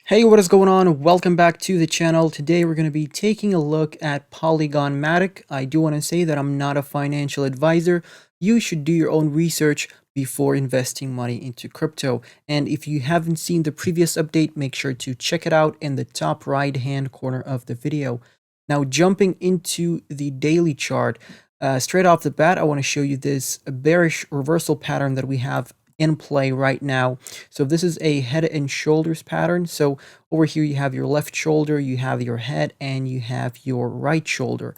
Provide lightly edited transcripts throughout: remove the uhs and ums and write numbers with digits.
Hey, what is going on? Welcome back to the channel. Today we're going to be taking a look at Polygon Matic. I do want to say that I'm not a financial advisor. You should do your own research before investing money into crypto. And if you haven't seen the previous update, make sure to check it out in the top right hand corner of the video. Now, jumping into the daily chart, straight off the bat, I want to show you this bearish reversal pattern that we have in play right now. So this is a head and shoulders pattern. So over here you have your left shoulder, you have your head, and you have your right shoulder.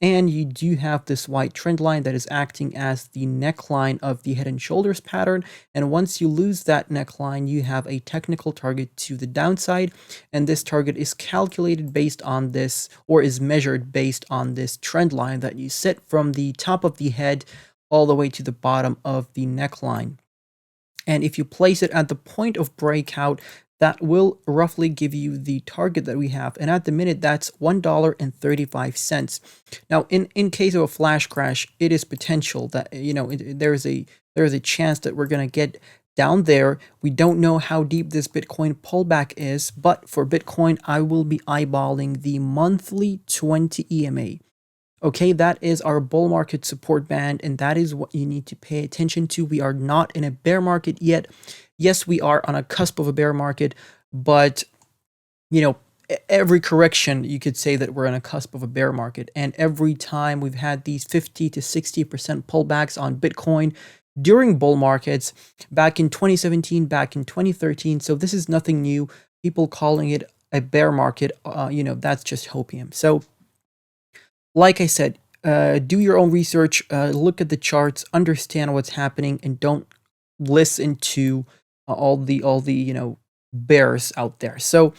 And you do have this white trend line that is acting as the neckline of the head and shoulders pattern. And once you lose that neckline, you have a technical target to the downside. And this target is calculated based on this, or is measured based on this trend line that you set from the top of the head all the way to the bottom of the neckline. And if you place it at the point of breakout, that will roughly give you the target that we have. And at the minute, that's $1.35. Now, in case of a flash crash, it is potential that, there is a chance that we're going to get down there. We don't know how deep this Bitcoin pullback is, but for Bitcoin, I will be eyeballing the monthly 20 EMA. Okay, that is our bull market support band, and that is what you need to pay attention to. We are not in a bear market yet. Yes, we are on a cusp of a bear market, but every correction, you could say that we're on a cusp of a bear market. And every time we've had these 50 to 60% pullbacks on Bitcoin during bull markets, back in 2017, back in 2013. So this is nothing new. People calling it a bear market, that's just hopium. So like I said, do your own research, look at the charts, understand what's happening, and don't listen to all the bears out there. So,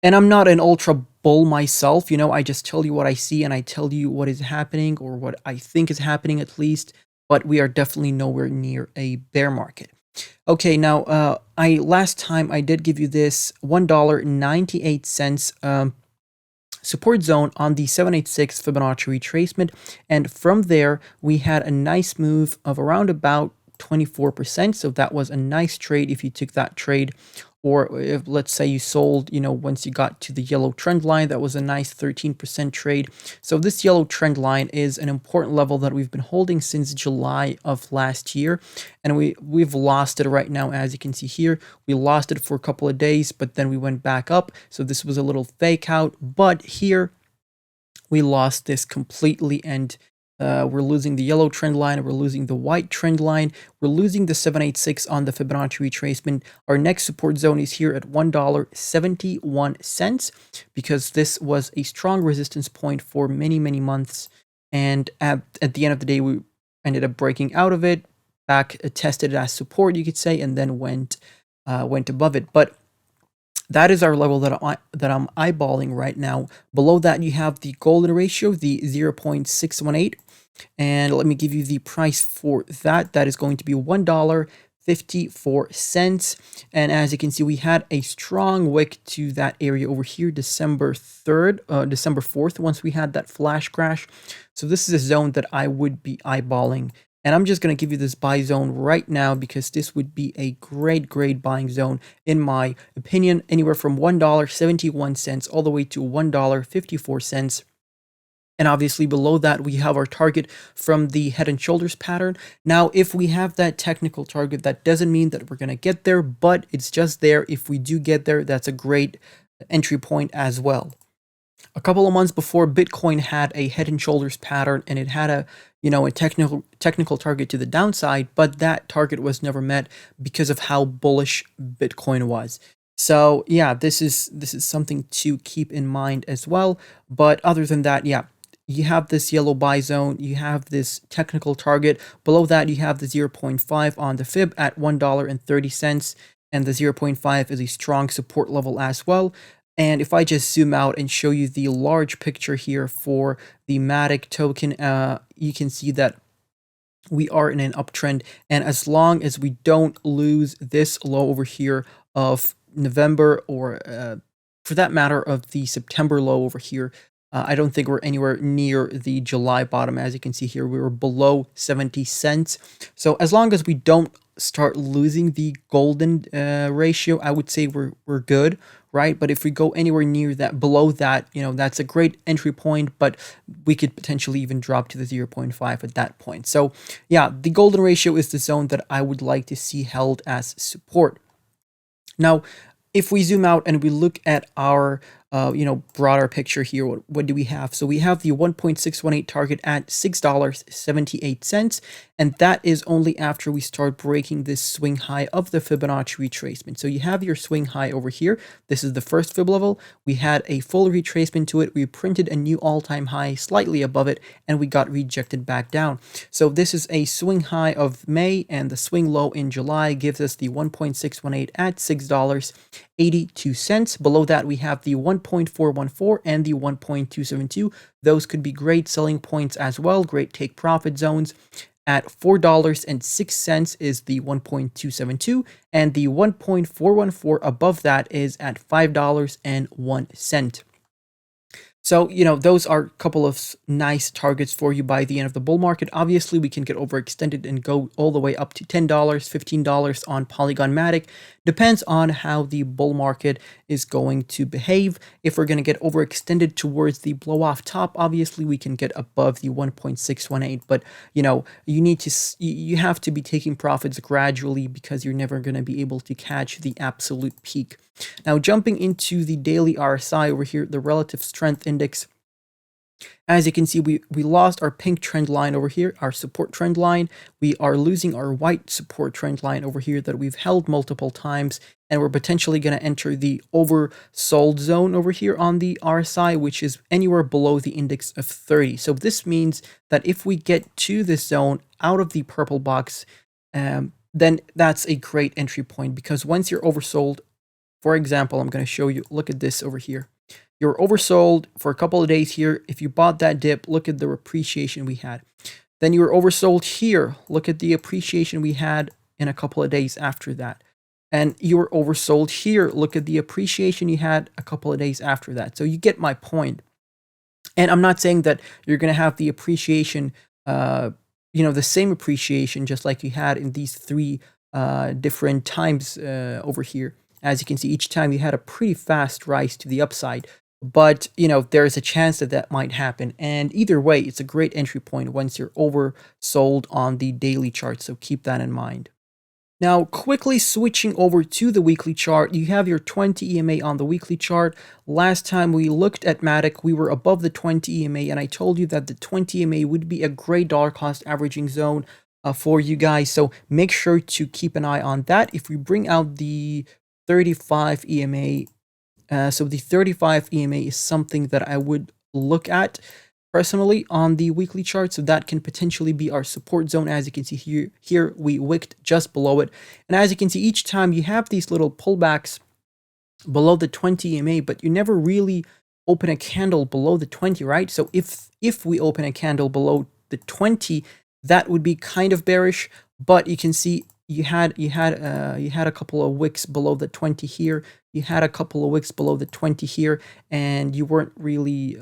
and I'm not an ultra bull myself, I just tell you what I see and I tell you what is happening, or what I think is happening at least, but we are definitely nowhere near a bear market. Okay, now, last time I did give you this $1.98 support zone on the 786 Fibonacci retracement, and from there we had a nice move of around about 24%. So that was a nice trade if you took that trade, or if, let's say, you sold, once you got to the yellow trend line, that was a nice 13% trade. So this yellow trend line is an important level that we've been holding since July of last year, and we've lost it right now. As you can see here, we lost it for a couple of days, but then we went back up. So this was a little fake out, but here we lost this completely, and we're losing the yellow trend line, we're losing the white trend line, we're losing the 786 on the Fibonacci retracement. Our next support zone is here at $1.71, because this was a strong resistance point for many, many months. And at the end of the day, we ended up breaking out of it, tested it as support, you could say, and then went above it. But that is our level that I'm eyeballing right now. Below that, you have the golden ratio, the 0.618. And let me give you the price for that. That is going to be $1.54. And as you can see, we had a strong wick to that area over here, December 4th, once we had that flash crash. So this is a zone that I would be eyeballing. And I'm just going to give you this buy zone right now, because this would be a great buying zone, in my opinion, anywhere from $1.71 all the way to $1.54. And obviously below that, we have our target from the head and shoulders pattern. Now, if we have that technical target, that doesn't mean that we're going to get there, but it's just there. If we do get there, that's a great entry point as well. A couple of months before, Bitcoin had a head and shoulders pattern, and it had a technical target to the downside, but that target was never met because of how bullish Bitcoin was. So yeah, this is something to keep in mind as well. But other than that, yeah, you have this yellow buy zone, you have this technical target. Below that, you have the 0.5 on the fib at $1.30, and the 0.5 is a strong support level as well. And if I just zoom out and show you the large picture here for the Matic token, you can see that we are in an uptrend. And as long as we don't lose this low over here of November, or for that matter of the September low over here, I don't think we're anywhere near the July bottom. As you can see here, we were below 70 cents. So as long as we don't start losing the golden ratio, I would say we're good, right? But if we go anywhere near that, below that, that's a great entry point, but we could potentially even drop to the 0.5 at that point. So yeah, the golden ratio is the zone that I would like to see held as support. Now, if we zoom out and we look at our broader picture here, what do we have? So we have the 1.618 target at $6.78, and that is only after we start breaking this swing high of the Fibonacci retracement. So you have your swing high over here. This is the first fib level. We had a full retracement to it. We printed a new all-time high slightly above it, and we got rejected back down. So this is a swing high of May, and the swing low in July gives us the 1.618 at $6.82. Below that, we have the 1.414 and the 1.272. Those could be great selling points as well, great take profit zones. At $4.06 is the 1.272, and the 1.414 above that is at $5.01. So, those are a couple of nice targets for you by the end of the bull market. Obviously, we can get overextended and go all the way up to $10, $15 on Polygon Matic. Depends on how the bull market is going to behave. If we're going to get overextended towards the blow off top, obviously we can get above the 1.618. But, you have to be taking profits gradually because you're never going to be able to catch the absolute peak. Now, jumping into the daily RSI over here, the relative strength index. As you can see, we lost our pink trend line over here, our support trend line. We are losing our white support trend line over here that we've held multiple times, and we're potentially going to enter the oversold zone over here on the RSI, which is anywhere below the index of 30. So this means that if we get to this zone out of the purple box, then that's a great entry point, because once you're oversold, for example, I'm going to show you, look at this over here. You're oversold for a couple of days here. If you bought that dip, look at the appreciation we had. Then you were oversold here. Look at the appreciation we had in a couple of days after that. And you were oversold here. Look at the appreciation you had a couple of days after that. So you get my point. And I'm not saying that you're going to have the appreciation, the same appreciation just like you had in these three different times over here. As you can see, each time you had a pretty fast rise to the upside. But, there's a chance that that might happen. And either way, it's a great entry point once you're oversold on the daily chart. So keep that in mind. Now, quickly switching over to the weekly chart, you have your 20 EMA on the weekly chart. Last time we looked at Matic, we were above the 20 EMA, and I told you that the 20 EMA would be a great dollar cost averaging zone for you guys. So make sure to keep an eye on that. If we bring out the 35 EMA, so the 35 EMA is something that I would look at personally on the weekly chart. So that can potentially be our support zone. As you can see here we wicked just below it. And as you can see, each time you have these little pullbacks below the 20 EMA, but you never really open a candle below the 20, right? So if we open a candle below the 20, that would be kind of bearish. But you can see you had a couple of wicks below the 20 here. You had a couple of wicks below the 20 here, and you weren't really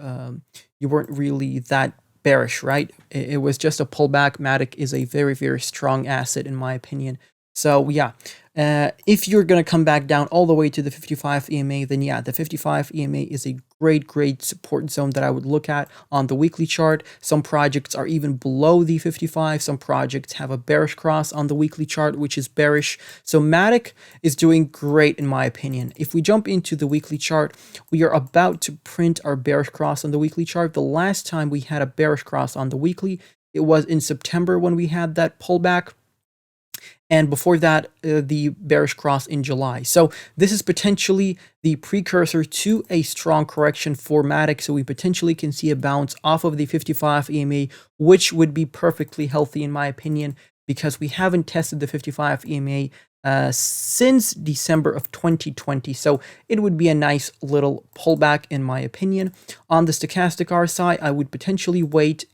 that bearish, right? It was just a pullback. Matic is a very, very strong asset in my opinion. So yeah, if you're going to come back down all the way to the 55 EMA, then yeah, the 55 EMA is a great support zone that I would look at on the weekly chart. Some projects are even below the 55. Some projects have a bearish cross on the weekly chart, which is bearish. So Matic is doing great in my opinion. If we jump into the weekly chart, we are about to print our bearish cross on the weekly chart. The last time we had a bearish cross on the weekly, it was in September when we had that pullback. And before that, the bearish cross in July. So this is potentially the precursor to a strong correction for Matic. So we potentially can see a bounce off of the 55 EMA, which would be perfectly healthy in my opinion, because we haven't tested the 55 EMA since December of 2020. So it would be a nice little pullback in my opinion. On the stochastic RSI, I would potentially wait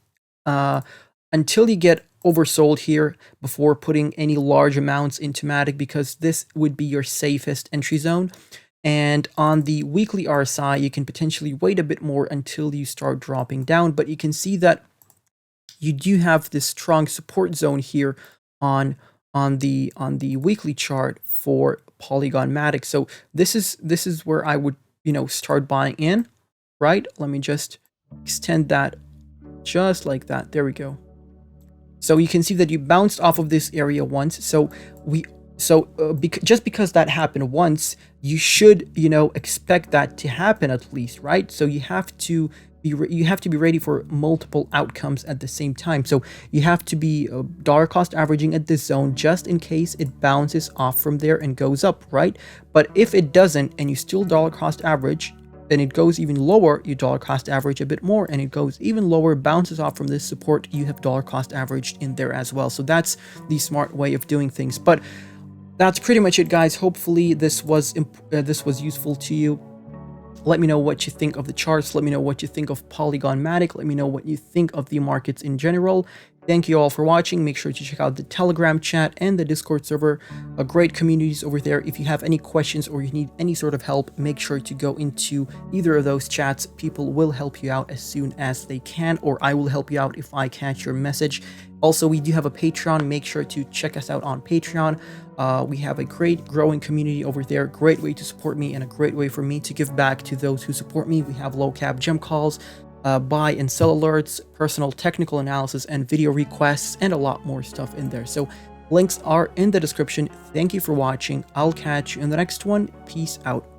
until you get oversold here before putting any large amounts into Matic, because this would be your safest entry zone. And on the weekly RSI, you can potentially wait a bit more until you start dropping down, but you can see that you do have this strong support zone here on on the weekly chart for Polygon Matic. So this is where I would, start buying in, right? Let me just extend that just like that. There we go. So you can see that you bounced off of this area once. Just because that happened once, you should, expect that to happen at least, right? So you have to be ready for multiple outcomes at the same time. So you have to be dollar cost averaging at this zone just in case it bounces off from there and goes up, right? But if it doesn't and you still dollar cost average, then it goes even lower, you dollar cost average a bit more, and it goes even lower, bounces off from this support, you have dollar cost averaged in there as well. So that's the smart way of doing things. But that's pretty much it, guys. Hopefully this was useful to you. Let me know what you think of the charts. Let me know what you think of Polygon Matic. Let me know what you think of the markets in general. Thank you all for watching. Make sure to check out the Telegram chat and the Discord server. Great communities over there. If you have any questions or you need any sort of help, make sure to go into either of those chats. People will help you out as soon as they can, or I will help you out if I catch your message. Also, we do have a Patreon. Make sure to check us out on Patreon. We have a great growing community over there. Great way to support me and a great way for me to give back to those who support me. We have low cap gem calls, buy and sell alerts, personal technical analysis and video requests, and a lot more stuff in there. So links are in the description. Thank you for watching. I'll catch you in the next one. Peace out.